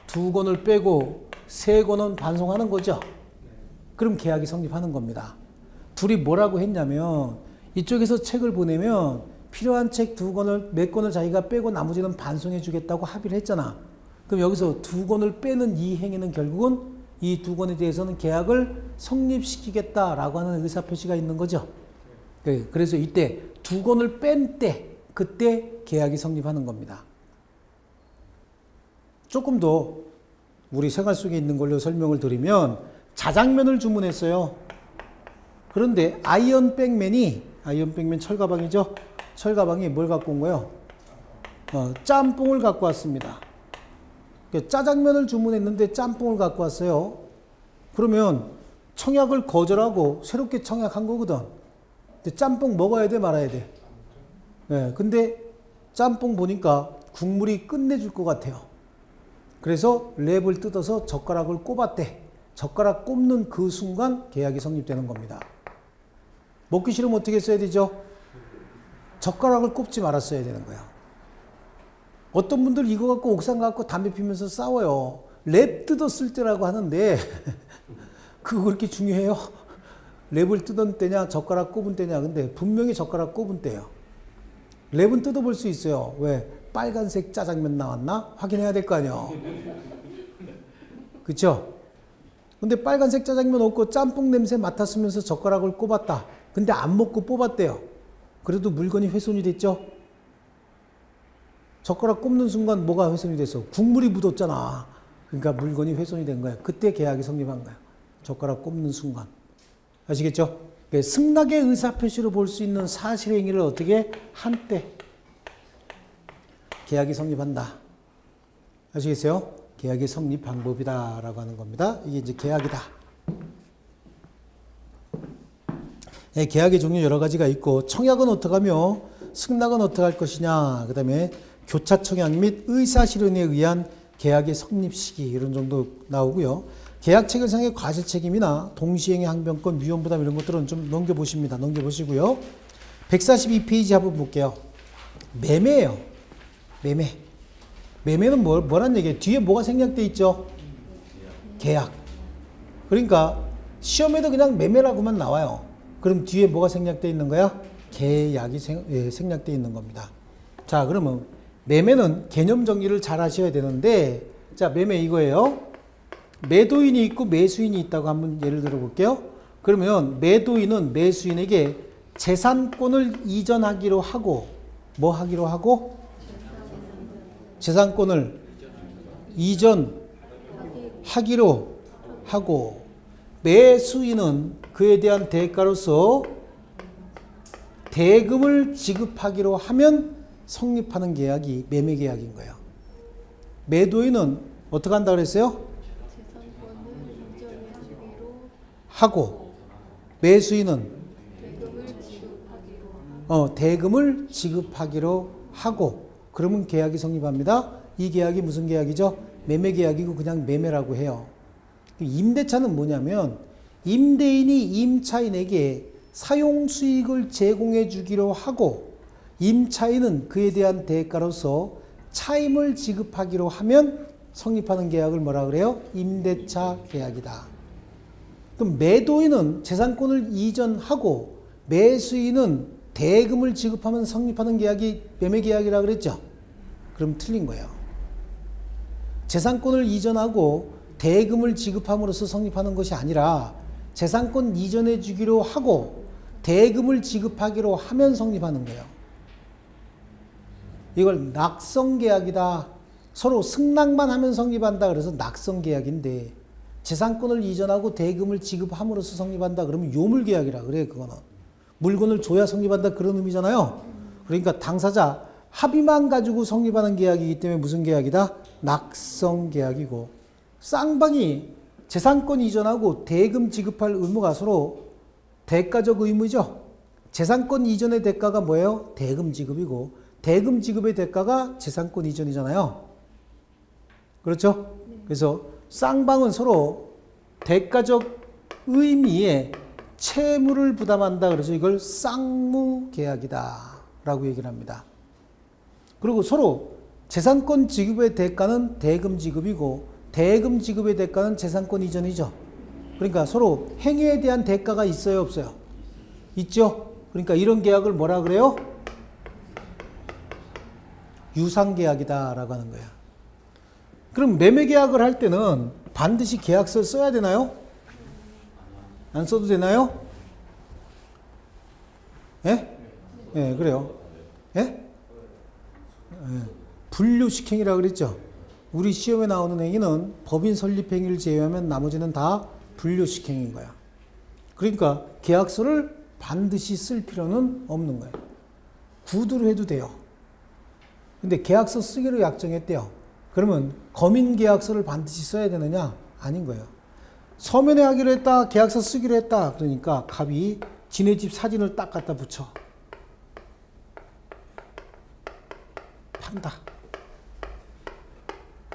2권을 빼고 3권은 반송하는 거죠. 그럼 계약이 성립하는 겁니다. 둘이 뭐라고 했냐면 이쪽에서 책을 보내면 필요한 책 2권을 몇 권을 자기가 빼고 나머지는 반송해 주겠다고 합의를 했잖아. 그럼 여기서 2권을 빼는 이 행위는 결국은 이 2권에 대해서는 계약을 성립시키겠다라고 하는 의사표시가 있는 거죠. 그래서 이때 2권을 뺀 때 그때 계약이 성립하는 겁니다. 조금 더 우리 생활 속에 있는 걸로 설명을 드리면 자장면을 주문했어요. 그런데 아이언백맨 철가방이죠. 철가방이 뭘 갖고 온 거예요? 짬뽕을 갖고 왔습니다. 짜장면을 주문했는데 짬뽕을 갖고 왔어요. 그러면 청약을 거절하고 새롭게 청약한 거거든. 근데 짬뽕 먹어야 돼 말아야 돼? 네, 근데 짬뽕 보니까 국물이 끝내줄 것 같아요. 그래서 랩을 뜯어서 젓가락을 꼽았대. 젓가락 꼽는 그 순간 계약이 성립되는 겁니다. 먹기 싫으면 어떻게 써야 되죠? 젓가락을 꼽지 말았어야 되는 거야. 어떤 분들 이거 갖고 옥상 갖고 담배 피면서 싸워요. 랩 뜯었을 때라고 하는데 그거 그렇게 중요해요? 랩을 뜯은 때냐 젓가락 꼽은 때냐. 근데 분명히 젓가락 꼽은 때예요. 랩은 뜯어볼 수 있어요. 왜? 빨간색 짜장면 나왔나? 확인해야 될 거 아니에요. 그쵸? 근데 빨간색 짜장면 없고 짬뽕 냄새 맡았으면서 젓가락을 꼽았다. 근데 안 먹고 뽑았대요. 그래도 물건이 훼손이 됐죠? 젓가락 꼽는 순간 뭐가 훼손이 됐어? 국물이 묻었잖아. 그러니까 물건이 훼손이 된 거야. 그때 계약이 성립한 거야. 젓가락 꼽는 순간. 아시겠죠? 승낙의 의사표시로 볼 수 있는 사실행위를 어떻게 한때 계약이 성립한다. 아시겠어요? 계약의 성립 방법이다라고 하는 겁니다. 이게 이제 계약이다. 계약의 종류 여러 가지가 있고 청약은 어떻게 하며 승낙은 어떻게 할 것이냐. 그 다음에 교차 청약 및 의사실현에 의한 계약의 성립 시기 이런 정도 나오고요. 계약 체결상의 과세 책임이나 동시행의 항변권, 위험부담 이런 것들은 좀 넘겨보십니다. 넘겨보시고요. 142페이지 한번 볼게요. 매매예요. 매매. 매매는 뭐란 얘기예요? 뒤에 뭐가 생략돼 있죠? 계약. 그러니까 시험에도 그냥 매매라고만 나와요. 그럼 뒤에 뭐가 생략돼 있는 거야? 계약이 생략돼 있는 겁니다. 자, 그러면 매매는 개념 정리를 잘 하셔야 되는데, 자, 매매 이거예요. 매도인이 있고 매수인이 있다고 한번 예를 들어 볼게요. 그러면 매도인은 매수인에게 재산권을 이전하기로 하고, 뭐 하기로 하고? 재산권을 이전하기로 하고, 매수인은 그에 대한 대가로서 대금을 지급하기로 하면 성립하는 계약이 매매 계약인 거예요. 매도인은 어떻게 한다 그랬어요? 하고, 매수인은 대금을 지급하기로 하고, 그러면 계약이 성립합니다. 이 계약이 무슨 계약이죠? 매매 계약이고 그냥 매매라고 해요. 임대차는 뭐냐면 임대인이 임차인에게 사용 수익을 제공해 주기로 하고 임차인은 그에 대한 대가로서 차임을 지급하기로 하면 성립하는 계약을 뭐라 그래요? 임대차 계약이다. 그럼 매도인은 재산권을 이전하고 매수인은 대금을 지급하면 성립하는 계약이 매매 계약이라고 그랬죠? 그럼 틀린 거예요. 재산권을 이전하고 대금을 지급함으로써 성립하는 것이 아니라 재산권 이전해 주기로 하고 대금을 지급하기로 하면 성립하는 거예요. 이걸 낙성계약이다. 서로 승낙만 하면 성립한다. 그래서 낙성계약인데 재산권을 이전하고 대금을 지급함으로써 성립한다. 그러면 요물계약이라 그래요. 그거는. 물건을 줘야 성립한다. 그런 의미잖아요. 그러니까 당사자 합의만 가지고 성립하는 계약이기 때문에 무슨 계약이다? 낙성계약이고, 쌍방이 재산권 이전하고 대금 지급할 의무가 서로 대가적 의무죠. 재산권 이전의 대가가 뭐예요? 대금 지급이고 대금 지급의 대가가 재산권 이전이잖아요. 그렇죠? 그래서 쌍방은 서로 대가적 의미의 채무를 부담한다. 그래서 이걸 쌍무계약이다 라고 얘기를 합니다. 그리고 서로 재산권 지급의 대가는 대금 지급이고 대금 지급의 대가는 재산권 이전이죠. 그러니까 서로 행위에 대한 대가가 있어요, 없어요? 있죠? 그러니까 이런 계약을 뭐라 그래요? 유상계약이다 라고 하는 거야. 그럼 매매계약을 할 때는 반드시 계약서를 써야 되나요? 안 써도 되나요? 예? 예, 그래요. 예? 예. 분류식행위라고 그랬죠? 우리 시험에 나오는 행위는 법인 설립 행위를 제외하면 나머지는 다 분류식행위인 거야. 그러니까 계약서를 반드시 쓸 필요는 없는 거예요. 구두로 해도 돼요. 근데 계약서 쓰기로 약정했대요. 그러면 검인계약서를 반드시 써야 되느냐? 아닌 거예요. 서면에 하기로 했다, 계약서 쓰기로 했다. 그러니까 갑이 지네 집 사진을 딱 갖다 붙여. 판다.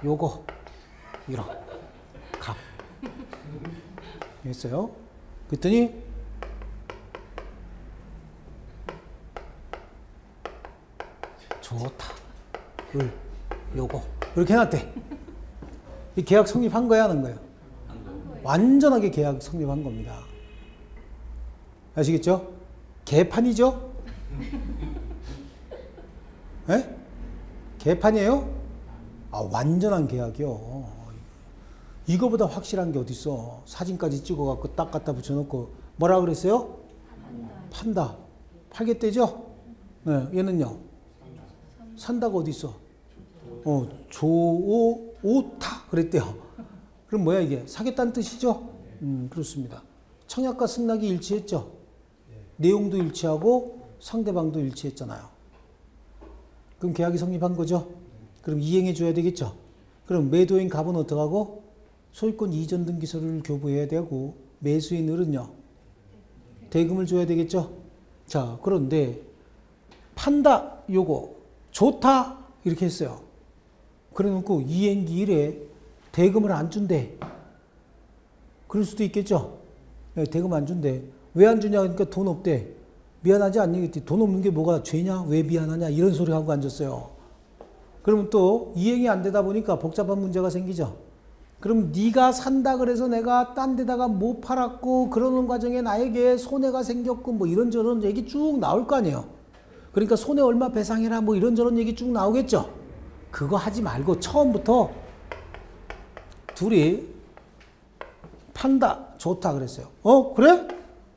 요거 1억 갑 했어요. 그랬더니 좋다. 요거 이렇게 해놨대. 이 계약 성립한 거야, 안 거예요? 완전하게 계약 성립한 겁니다. 아시겠죠? 개판이죠? 예? 개판이에요? 아, 완전한 계약이요. 이거보다 확실한 게 어딨어. 사진까지 찍어갖고 딱 갖다 붙여놓고 뭐라 그랬어요? 판다. 팔겠대죠? 네, 얘는요? 산다가 어딨어? 오타 그랬대요. 그럼 뭐야 이게? 사겠다는 뜻이죠? 그렇습니다. 청약과 승낙이 일치했죠? 내용도 일치하고 상대방도 일치했잖아요. 그럼 계약이 성립한 거죠? 그럼 이행해 줘야 되겠죠? 그럼 매도인 갑은 어떡하고? 소유권 이전 등기 서류를 교부해야 되고 매수인을은요? 대금을 줘야 되겠죠? 자, 그런데 판다 요거 좋다 이렇게 했어요. 그래 놓고 이행기일에 대금을 안 준대. 그럴 수도 있겠죠. 대금 안 준대. 왜 안 주냐 그러니까 돈 없대. 미안하지 않니? 돈 없는 게 뭐가 죄냐? 왜 미안하냐? 이런 소리 하고 앉았어요. 그러면 또 이행이 안 되다 보니까 복잡한 문제가 생기죠. 그럼 네가 산다 그래서 내가 딴 데다가 못 팔았고 그러는 과정에 나에게 손해가 생겼고 뭐 이런저런 얘기 쭉 나올 거 아니에요. 그러니까 손해 얼마 배상해라 뭐 이런저런 얘기 쭉 나오겠죠. 그거 하지 말고 처음부터 둘이 판다 좋다 그랬어요. 그래?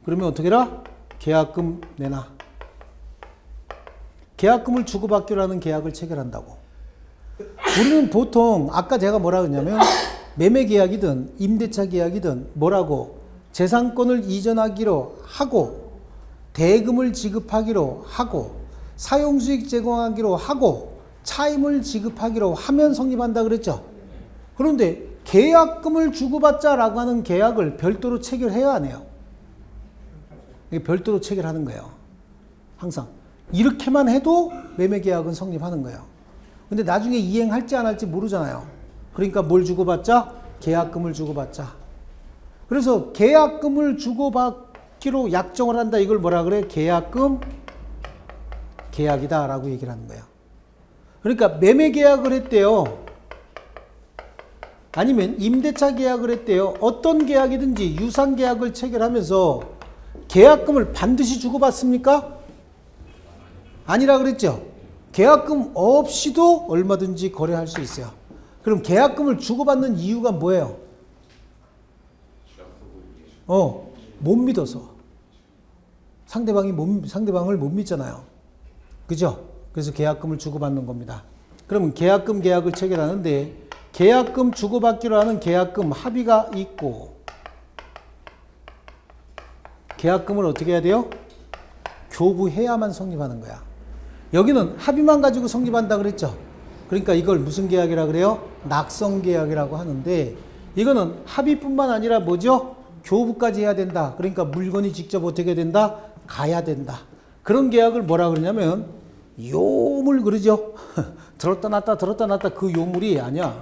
그러면 어떻게 해라? 계약금 내놔. 계약금을 주고받기로 하는 계약을 체결한다고. 우리는 보통 아까 제가 뭐라 그랬냐면 매매 계약이든 임대차 계약이든 뭐라고 재산권을 이전하기로 하고 대금을 지급하기로 하고 사용수익 제공하기로 하고 차임을 지급하기로 하면 성립한다 그랬죠. 그런데 계약금을 주고받자라고 하는 계약을 별도로 체결해야 하네요. 별도로 체결하는 거예요. 항상. 이렇게만 해도 매매계약은 성립하는 거예요. 근데 나중에 이행할지 안 할지 모르잖아요. 그러니까 뭘 주고받자? 계약금을 주고받자. 그래서 계약금을 주고받기로 약정을 한다. 이걸 뭐라 그래? 계약금 계약이다 라고 얘기를 하는 거예요. 그러니까 매매계약을 했대요. 아니면 임대차 계약을 했대요. 어떤 계약이든지 유상계약을 체결하면서 계약금을 반드시 주고받습니까? 아니라 그랬죠. 계약금 없이도 얼마든지 거래할 수 있어요. 그럼 계약금을 주고받는 이유가 뭐예요? 못 믿어서. 상대방을 못 믿잖아요. 그죠? 그래서 계약금을 주고받는 겁니다. 그러면 계약금 계약을 체결하는데 계약금 주고받기로 하는 계약금 합의가 있고 계약금을 어떻게 해야 돼요? 교부해야만 성립하는 거야. 여기는 합의만 가지고 성립한다 그랬죠. 그러니까 이걸 무슨 계약이라 그래요? 낙성계약이라고 하는데 이거는 합의뿐만 아니라 뭐죠? 교부까지 해야 된다. 그러니까 물건이 직접 어떻게 된다? 가야 된다. 그런 계약을 뭐라 그러냐면 요물 그러죠. 들었다 놨다 들었다 놨다 그 요물이 아니야.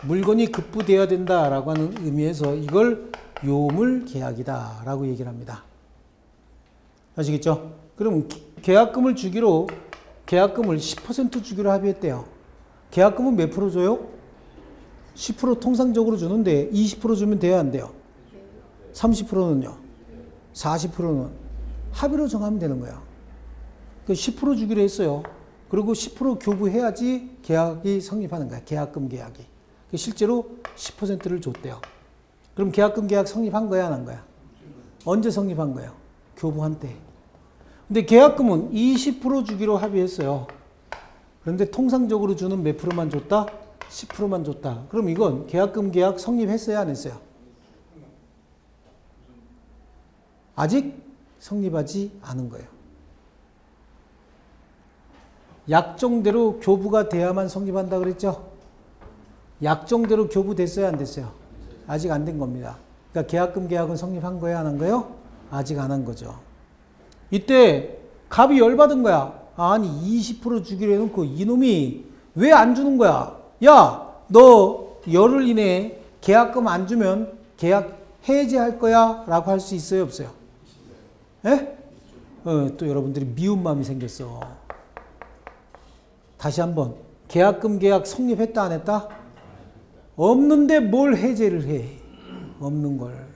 물건이 급부돼야 된다라고 하는 의미에서 이걸 요물 계약이다 라고 얘기를 합니다. 아시겠죠? 그럼 계약금을 주기로 계약금을 10% 주기로 합의했대요. 계약금은 몇 프로 줘요? 10% 통상적으로 주는데 20% 주면 돼야 안 돼요? 30%는요? 40%는 합의로 정하면 되는 거야. 10% 주기로 했어요. 그리고 10% 교부해야지 계약이 성립하는 거야. 계약금 계약이. 실제로 10%를 줬대요. 그럼 계약금 계약 성립한 거야, 안 한 거야? 언제 성립한 거예요? 교부한 때. 근데 계약금은 20% 주기로 합의했어요. 그런데 통상적으로 주는 몇 프로만 줬다? 10%만 줬다. 그럼 이건 계약금 계약 성립했어요, 안 했어요? 아직 성립하지 않은 거예요. 약정대로 교부가 돼야만 성립한다 그랬죠? 약정대로 교부됐어요, 안 됐어요? 아직 안 된 겁니다. 그러니까 계약금 계약은 성립한 거예요, 안 한 거예요? 아직 안 한 거죠. 이때 갑이 열받은 거야. 아니 20% 주기로 해놓고 이놈이 왜 안 주는 거야? 야, 너 열흘 이내에 계약금 안 주면 계약 해지할 거야? 라고 할 수 있어요, 없어요? 예? 또 여러분들이 미운 마음이 생겼어. 다시 한번 계약금 계약 성립했다 안 했다? 없는데 뭘 해제를 해? 없는 걸.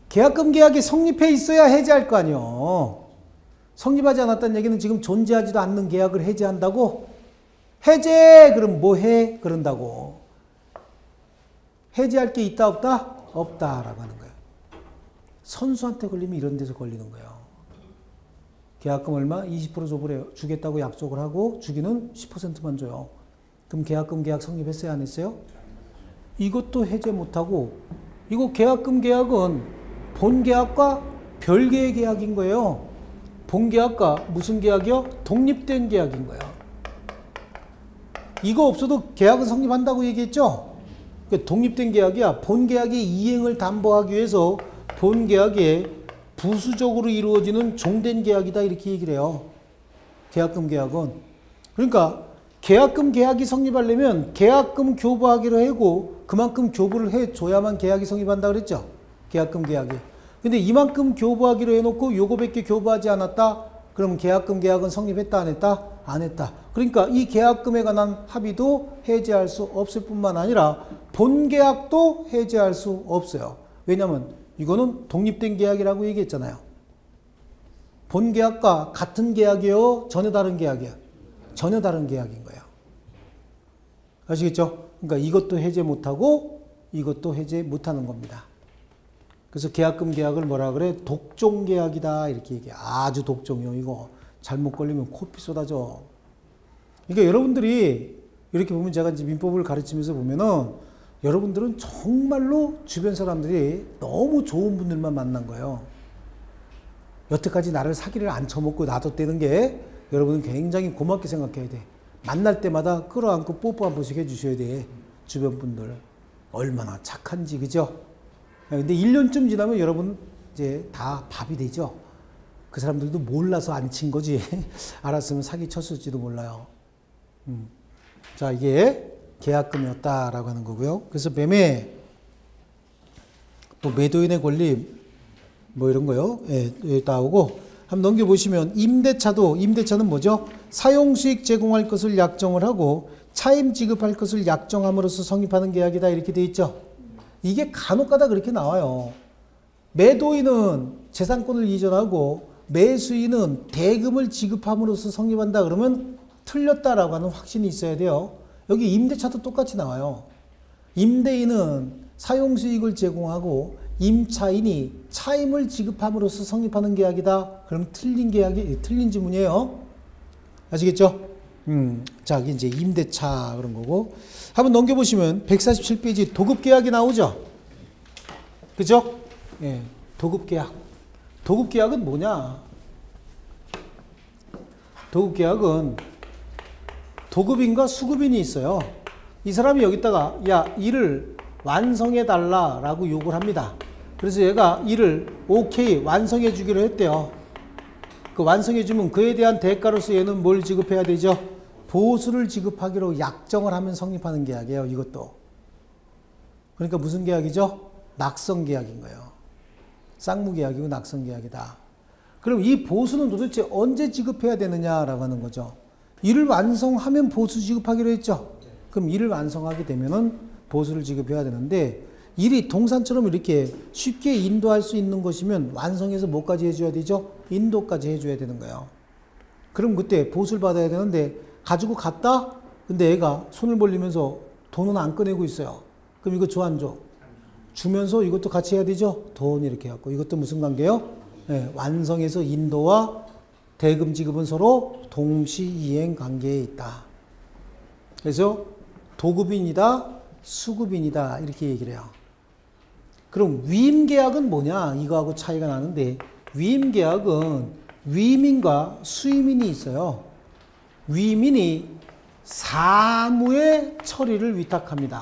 계약금 계약이 성립해 있어야 해제할 거 아니에요. 성립하지 않았다는 얘기는 지금 존재하지도 않는 계약을 해제한다고? 해제! 그럼 뭐 해? 그런다고. 해제할 게 있다 없다? 없다라고 하는 거예요. 선수한테 걸리면 이런 데서 걸리는 거예요. 계약금 얼마? 20% 줘보래요. 주겠다고 약속을 하고 주기는 10%만 줘요. 그럼 계약금 계약 성립했어요? 안 했어요? 이것도 해제 못하고 이거 계약금 계약은 본 계약과 별개의 계약인 거예요. 본 계약과 무슨 계약이요? 독립된 계약인 거예요. 이거 없어도 계약은 성립한다고 얘기했죠? 독립된 계약이야. 본 계약의 이행을 담보하기 위해서 본 계약에 부수적으로 이루어지는 종된 계약이다 이렇게 얘기를 해요. 계약금 계약은. 그러니까 계약금 계약이 성립하려면 계약금 교부하기로 하고 그만큼 교부를 해줘야만 계약이 성립한다 그랬죠. 계약금 계약이. 근데 이만큼 교부하기로 해놓고 요거밖에 교부하지 않았다? 그럼 계약금 계약은 성립했다 안 했다? 안 했다. 그러니까 이 계약금에 관한 합의도 해제할 수 없을 뿐만 아니라 본 계약도 해제할 수 없어요. 왜냐하면 이거는 독립된 계약이라고 얘기했잖아요. 본 계약과 같은 계약이에요? 전혀 다른 계약이에요? 전혀 다른 계약인 거예요. 아시겠죠? 그러니까 이것도 해제 못하고 이것도 해제 못하는 겁니다. 그래서 계약금 계약을 뭐라 그래? 독종 계약이다 이렇게 얘기해. 아주 독종이요. 이거 잘못 걸리면 코피 쏟아져. 그러니까 여러분들이 이렇게 보면 제가 이제 민법을 가르치면서 보면은 여러분들은 정말로 주변 사람들이 너무 좋은 분들만 만난 거예요. 여태까지 나를 사기를 안 쳐먹고 놔뒀다는 게 여러분은 굉장히 고맙게 생각해야 돼. 만날 때마다 끌어안고 뽀뽀 한 번씩 해주셔야 돼. 주변 분들. 얼마나 착한지, 그죠? 근데 1년쯤 지나면 여러분 이제 다 밥이 되죠. 그 사람들도 몰라서 안 친 거지. 알았으면 사기 쳤을지도 몰라요. 자, 이게 계약금이었다라고 하는 거고요. 그래서 매매, 또 매도인의 권리, 뭐 이런 거요. 예, 여기 나오고. 한번 넘겨보시면 임대차는 뭐죠? 사용수익 제공할 것을 약정을 하고 차임 지급할 것을 약정함으로써 성립하는 계약이다 이렇게 돼 있죠. 이게 간혹가다 그렇게 나와요. 매도인은 재산권을 이전하고 매수인은 대금을 지급함으로써 성립한다 그러면 틀렸다라고 하는 확신이 있어야 돼요. 여기 임대차도 똑같이 나와요. 임대인은 사용수익을 제공하고 임차인이 차임을 지급함으로써 성립하는 계약이다. 그럼 틀린 지문이에요. 아시겠죠? 자, 이제 임대차 그런 거고. 한번 넘겨보시면 147페이지 도급계약이 나오죠? 그죠? 예, 도급계약. 도급계약은 뭐냐? 도급계약은 도급인과 수급인이 있어요. 이 사람이 여기다가 야, 일을 완성해달라 라고 요구를 합니다. 그래서 얘가 일을 오케이 완성해 주기로 했대요. 그 완성해 주면 그에 대한 대가로서 얘는 뭘 지급해야 되죠? 보수를 지급하기로 약정을 하면 성립하는 계약이에요. 이것도. 그러니까 무슨 계약이죠? 낙성계약인 거예요. 쌍무계약이고 낙성계약이다. 그럼 이 보수는 도대체 언제 지급해야 되느냐라고 하는 거죠. 일을 완성하면 보수 지급하기로 했죠. 그럼 일을 완성하게 되면은 보수를 지급해야 되는데 일이 동산처럼 이렇게 쉽게 인도할 수 있는 것이면 완성해서 뭐까지 해줘야 되죠? 인도까지 해줘야 되는 거예요. 그럼 그때 보수를 받아야 되는데 가지고 갔다? 근데 애가 손을 벌리면서 돈은 안 꺼내고 있어요. 그럼 이거 줘 안 줘? 주면서 이것도 같이 해야 되죠? 돈 이렇게 해갖고 이것도 무슨 관계예요? 네, 완성해서 인도와 대금 지급은 서로 동시이행 관계에 있다. 그래서 도급인이다, 수급인이다 이렇게 얘기를 해요. 그럼 위임계약은 뭐냐? 이거하고 차이가 나는데 위임계약은 위임인과 수임인이 있어요. 위임인이 사무의 처리를 위탁합니다.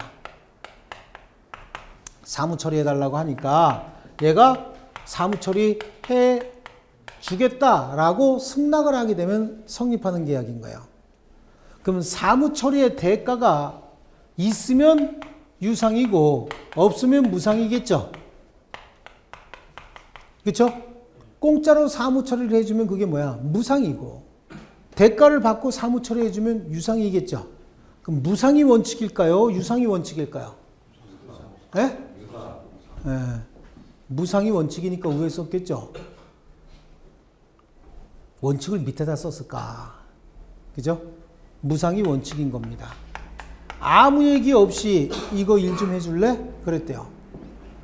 사무 처리해달라고 하니까 얘가 사무 처리해 주겠다라고 승낙을 하게 되면 성립하는 계약인 거예요. 그럼 사무 처리의 대가가 있으면 유상이고 없으면 무상이겠죠. 그렇죠? 공짜로 사무 처리를 해주면 그게 뭐야? 무상이고 대가를 받고 사무 처리해주면 유상이겠죠. 그럼 무상이 원칙일까요? 유상이 원칙일까요? 네? 네. 무상이 원칙이니까 위에 썼겠죠. 원칙을 밑에다 썼을까? 그죠? 무상이 원칙인 겁니다. 아무 얘기 없이 이거 일 좀 해줄래? 그랬대요.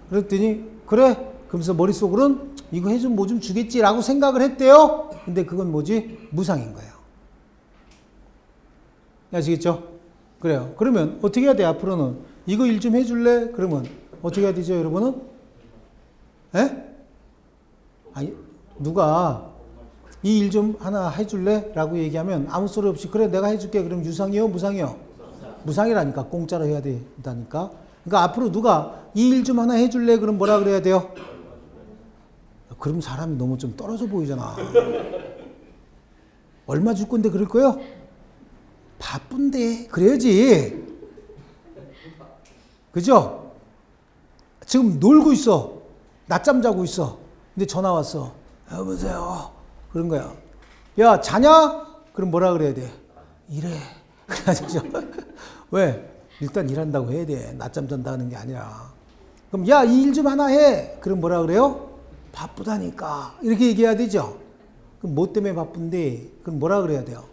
그랬더니 그래? 그러면서 머릿속으로는 이거 해주면 뭐 좀 주겠지라고 생각을 했대요. 근데 그건 뭐지? 무상인 거예요. 아시겠죠? 그래요. 그러면 어떻게 해야 돼? 앞으로는 이거 일 좀 해줄래? 그러면 어떻게 해야 되죠, 여러분은? 에? 아니, 누가 이 일 좀 하나 해줄래? 라고 얘기하면 아무 소리 없이 그래 내가 해줄게. 그럼 유상이요? 무상이요? 무상이라니까. 공짜로 해야 된다니까. 그러니까 앞으로 누가 이 일 좀 하나 해줄래? 그럼 뭐라 그래야 돼요? 그럼 사람이 너무 좀 떨어져 보이잖아. 얼마 줄 건데 그럴 거요? 바쁜데 그래야지. 그죠? 지금 놀고 있어. 낮잠 자고 있어. 근데 전화 왔어. 여보세요. 그런 거야. 야, 자냐? 그럼 뭐라 그래야 돼? 일해. 그래야죠. 왜? 일단 일한다고 해야 돼. 낮잠 잔다는 게 아니라. 그럼 야, 이 일 좀 하나 해. 그럼 뭐라 그래요? 바쁘다니까. 이렇게 얘기해야 되죠. 그럼 뭐 때문에 바쁜데? 그럼 뭐라 그래야 돼요?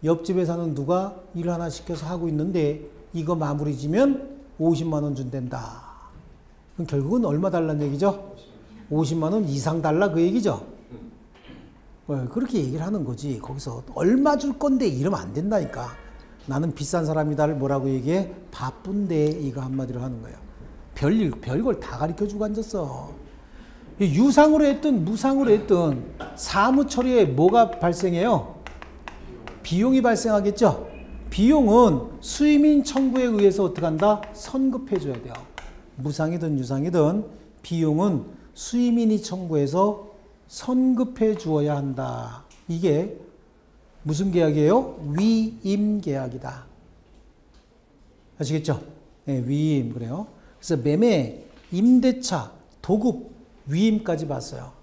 옆집에 사는 누가 일 하나 시켜서 하고 있는데 이거 마무리 지면 50만 원 준댄다. 그럼 결국은 얼마 달라는 얘기죠? 50만 원 이상 달라 그 얘기죠? 그렇게 얘기를 하는 거지. 거기서 얼마 줄 건데 이러면 안 된다니까. 나는 비싼 사람이다를 뭐라고 얘기해? 바쁜데 이거 한마디로 하는 거예요. 별걸 다 가르쳐주고 앉았어. 유상으로 했든 무상으로 했든 사무 처리에 뭐가 발생해요? 비용이 발생하겠죠? 비용은 수임인 청구에 의해서 어떻게 한다? 선급해 줘야 돼요. 무상이든 유상이든 비용은 수임인이 청구해서 선급해 주어야 한다. 이게 무슨 계약이에요? 위임 계약이다. 아시겠죠? 네, 위임 그래요. 그래서 매매, 임대차, 도급, 위임까지 봤어요.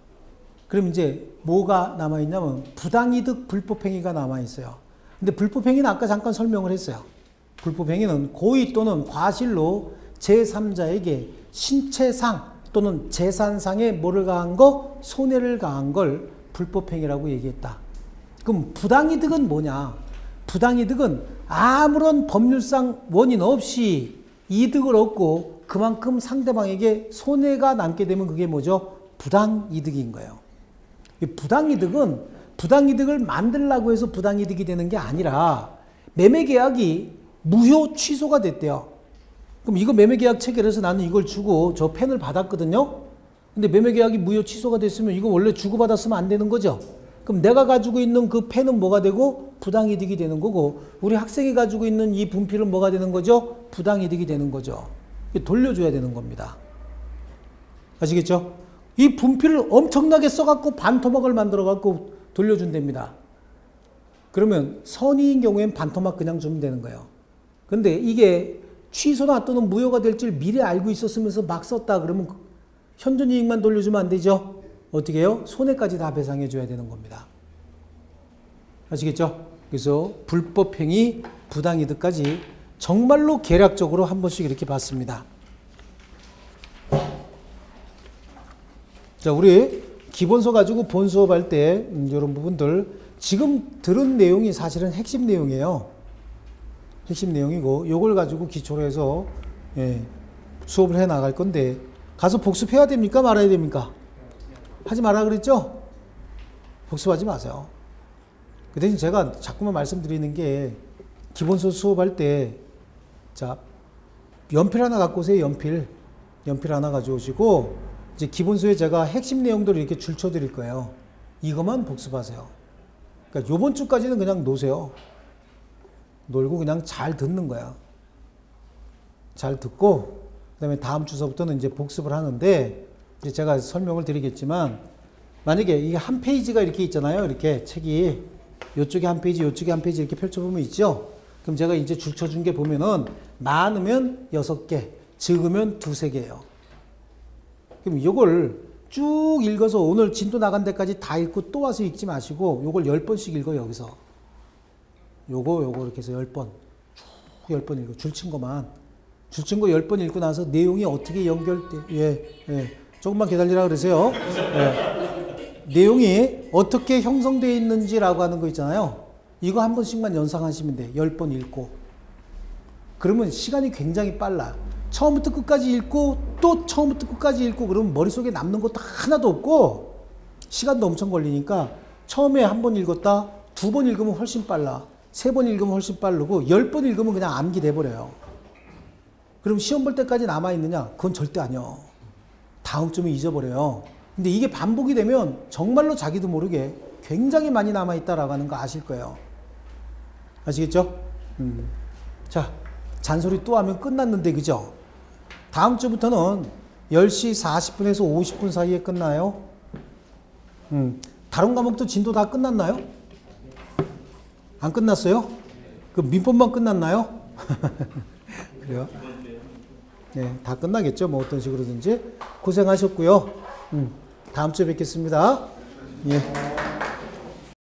그럼 이제 뭐가 남아있냐면 부당이득, 불법행위가 남아있어요. 근데 불법행위는 아까 잠깐 설명을 했어요. 불법행위는 고의 또는 과실로 제3자에게 신체상 또는 재산상에 뭐를 가한 거? 손해를 가한 걸 불법행위라고 얘기했다. 그럼 부당이득은 뭐냐? 부당이득은 아무런 법률상 원인 없이 이득을 얻고 그만큼 상대방에게 손해가 남게 되면 그게 뭐죠? 부당이득인 거예요. 부당이득을 만들려고 해서 부당이득이 되는 게 아니라 매매계약이 무효 취소가 됐대요. 그럼 이거 매매계약 체결해서 나는 이걸 주고 저 펜을 받았거든요. 근데 매매계약이 무효 취소가 됐으면 이거 원래 주고받았으면 안 되는 거죠. 그럼 내가 가지고 있는 그 펜은 뭐가 되고? 부당이득이 되는 거고 우리 학생이 가지고 있는 이 분필은 뭐가 되는 거죠? 부당이득이 되는 거죠. 돌려줘야 되는 겁니다. 아시겠죠? 이 분필을 엄청나게 써갖고 반토막을 만들어갖고 돌려준답니다. 그러면 선의인 경우엔 반토막 그냥 주면 되는 거예요. 근데 이게 취소나 또는 무효가 될 줄 미리 알고 있었으면서 막 썼다 그러면 현존이익만 돌려주면 안 되죠? 어떻게 해요? 손해까지 다 배상해 줘야 되는 겁니다. 아시겠죠? 그래서 불법행위, 부당이득까지 정말로 계략적으로 한 번씩 이렇게 봤습니다. 자, 우리 기본서 가지고 본 수업할 때 이런 부분들 지금 들은 내용이 사실은 핵심 내용이에요. 핵심 내용이고 요걸 가지고 기초로 해서 수업을 해 나갈 건데 가서 복습해야 됩니까? 말아야 됩니까? 하지 마라 그랬죠? 복습하지 마세요. 그 대신 제가 자꾸만 말씀드리는 게 기본서 수업할 때 자, 연필 하나 갖고 오세요. 연필 하나 가져오시고 이제 기본서에 제가 핵심 내용들을 이렇게 줄쳐 드릴 거예요. 이것만 복습하세요. 그러니까 요번 주까지는 그냥 놓으세요. 놀고 그냥 잘 듣는 거야. 잘 듣고 그다음에 다음 주서부터는 이제 복습을 하는데 이제 제가 설명을 드리겠지만 만약에 이게 한 페이지가 이렇게 있잖아요. 이렇게 책이 요쪽에 한 페이지, 요쪽에 한 페이지 이렇게 펼쳐보면 있죠. 그럼 제가 이제 줄쳐준 게 보면은 많으면 6개, 적으면 2-3개예요. 그럼 이걸 쭉 읽어서 오늘 진도 나간 데까지 다 읽고 또 와서 읽지 마시고 요걸 10번씩 읽어요. 여기서. 요거 이렇게 해서 10번. 쭉 10번 읽어. 줄친 거만. 줄친 거 10번 읽고 나서 내용이 어떻게 연결돼. 조금만 기다리라 그러세요. 내용이 어떻게 형성되어 있는지라고 하는 거 있잖아요. 이거 한 번씩만 연상하시면 돼요. 10번 읽고. 그러면 시간이 굉장히 빨라. 처음부터 끝까지 읽고 또 처음부터 끝까지 읽고 그러면 머릿속에 남는 것도 하나도 없고 시간도 엄청 걸리니까 처음에 한 번 읽었다 2번 읽으면 훨씬 빨라. 3번 읽으면 훨씬 빠르고 10번 읽으면 그냥 암기돼 버려요. 그럼 시험 볼 때까지 남아있느냐? 그건 절대 아니요. 다음 주면 잊어버려요. 근데 이게 반복이 되면 정말로 자기도 모르게 굉장히 많이 남아있다라고 하는 거 아실 거예요. 아시겠죠? 자, 잔소리 또 하면 끝났는데 그죠? 다음 주부터는 10시 40분에서 50분 사이에 끝나요. 다른 과목도 진도 다 끝났나요? 안 끝났어요? 그 민법만 끝났나요? 그래요? 네, 다 끝나겠죠. 뭐 어떤 식으로든지. 고생하셨고요. 다음 주에 뵙겠습니다. 예.